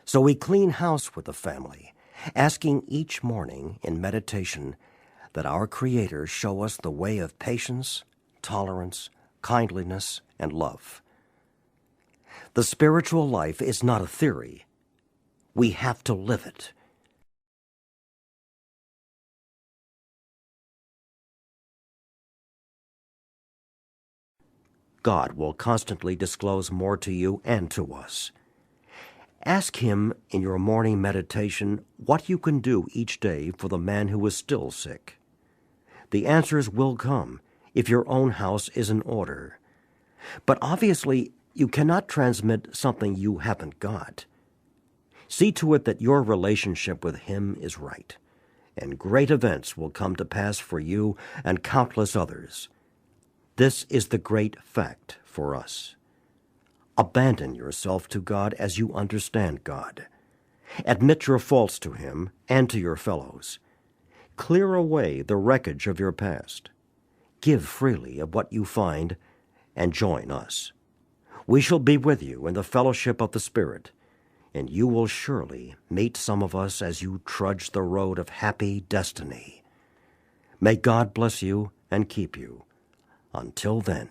So we clean house with the family, asking each morning in meditation that our Creator show us the way of patience, tolerance, kindliness, and love. The spiritual life is not a theory. We have to live it. God will constantly disclose more to you and to us. Ask Him in your morning meditation what you can do each day for the man who is still sick. The answers will come if your own house is in order. But obviously, you cannot transmit something you haven't got. See to it that your relationship with Him is right, and great events will come to pass for you and countless others. This is the great fact for us. Abandon yourself to God as you understand God. Admit your faults to Him and to your fellows. Clear away the wreckage of your past. Give freely of what you find, and join us. We shall be with you in the fellowship of the Spirit, and you will surely meet some of us as you trudge the road of happy destiny. May God bless you and keep you. Until then.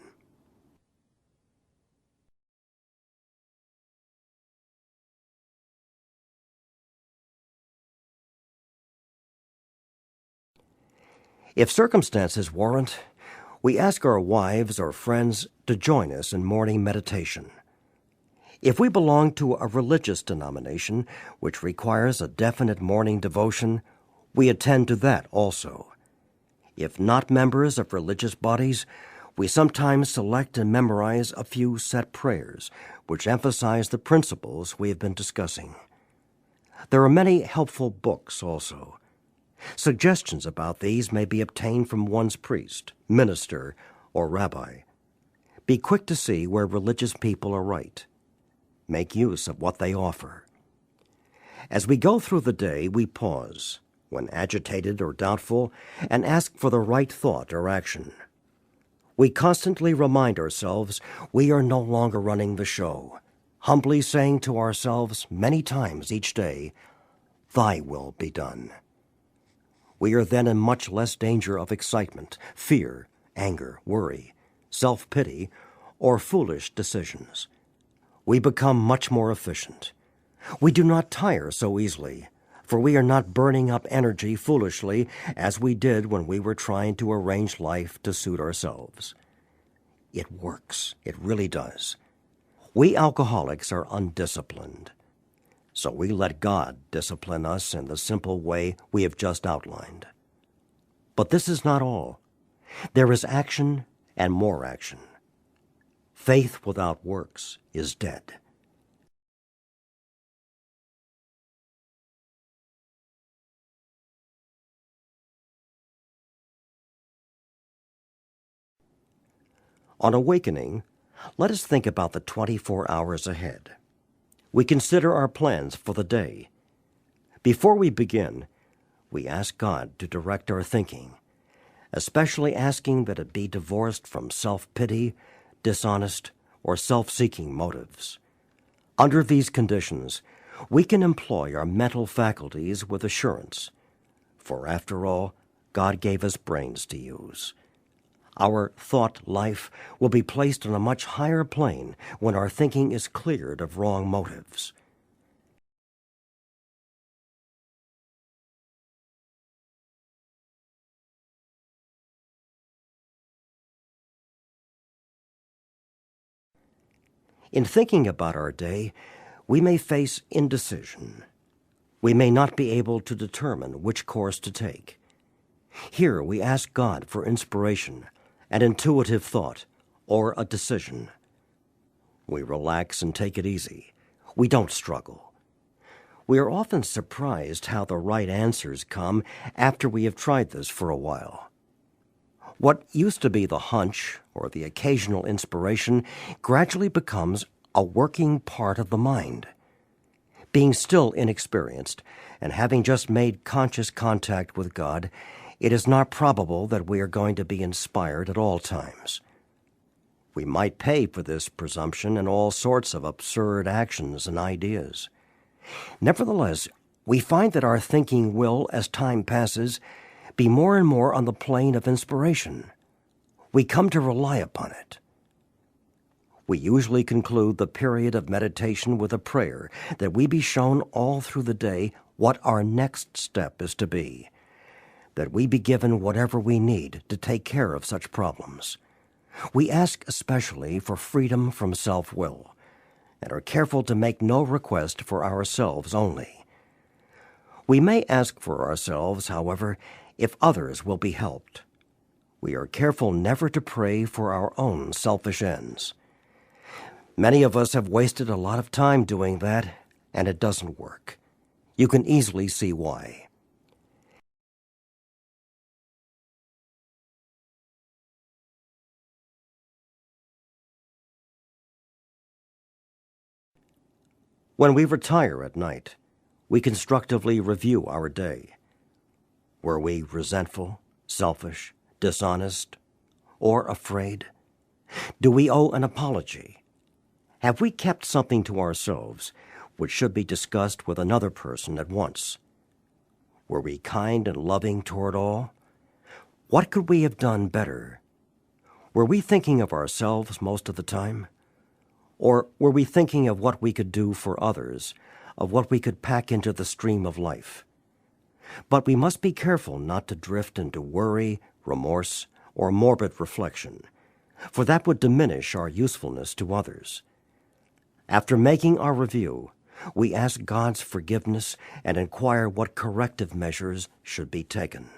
If circumstances warrant, we ask our wives or friends to join us in morning meditation. If we belong to a religious denomination which requires a definite morning devotion, we attend to that also. If not members of religious bodies, we sometimes select and memorize a few set prayers which emphasize the principles we have been discussing. There are many helpful books also. Suggestions about these may be obtained from one's priest, minister, or rabbi. Be quick to see where religious people are right. Make use of what they offer. As we go through the day, we pause, when agitated or doubtful, and ask for the right thought or action. We constantly remind ourselves we are no longer running the show, humbly saying to ourselves many times each day, "Thy will be done." We are then in much less danger of excitement, fear, anger, worry, self-pity, or foolish decisions. We become much more efficient. We do not tire so easily, for we are not burning up energy foolishly as we did when we were trying to arrange life to suit ourselves. It works. It really does. We alcoholics are undisciplined, so we let God discipline us in the simple way we have just outlined. But this is not all. There is action and more action. Faith without works is dead. On awakening, let us think about the 24 hours ahead. We consider our plans for the day. Before we begin, we ask God to direct our thinking, especially asking that it be divorced from self-pity, dishonest, or self-seeking motives. Under these conditions, we can employ our mental faculties with assurance, for after all, God gave us brains to use. Our thought life will be placed on a much higher plane when our thinking is cleared of wrong motives. In thinking about our day, we may face indecision. We may not be able to determine which course to take. Here we ask God for inspiration, an intuitive thought, or a decision. We relax and take it easy. We don't struggle. We are often surprised how the right answers come after we have tried this for a while. What used to be the hunch or the occasional inspiration gradually becomes a working part of the mind. Being still inexperienced and having just made conscious contact with God, it is not probable that we are going to be inspired at all times. We might pay for this presumption in all sorts of absurd actions and ideas. Nevertheless, we find that our thinking will, as time passes, be more and more on the plane of inspiration. We come to rely upon it. We usually conclude the period of meditation with a prayer that we be shown all through the day what our next step is to be, that we be given whatever we need to take care of such problems. We ask especially for freedom from self-will, and are careful to make no request for ourselves only. We may ask for ourselves, however, if others will be helped. We are careful never to pray for our own selfish ends. Many of us have wasted a lot of time doing that, and it doesn't work. You can easily see why. When we retire at night, we constructively review our day. Were we resentful, selfish, dishonest, or afraid? Do we owe an apology? Have we kept something to ourselves which should be discussed with another person at once? Were we kind and loving toward all? What could we have done better? Were we thinking of ourselves most of the time? Or were we thinking of what we could do for others, of what we could pack into the stream of life? But we must be careful not to drift into worry, remorse, or morbid reflection, for that would diminish our usefulness to others. After making our review, we ask God's forgiveness and inquire what corrective measures should be taken.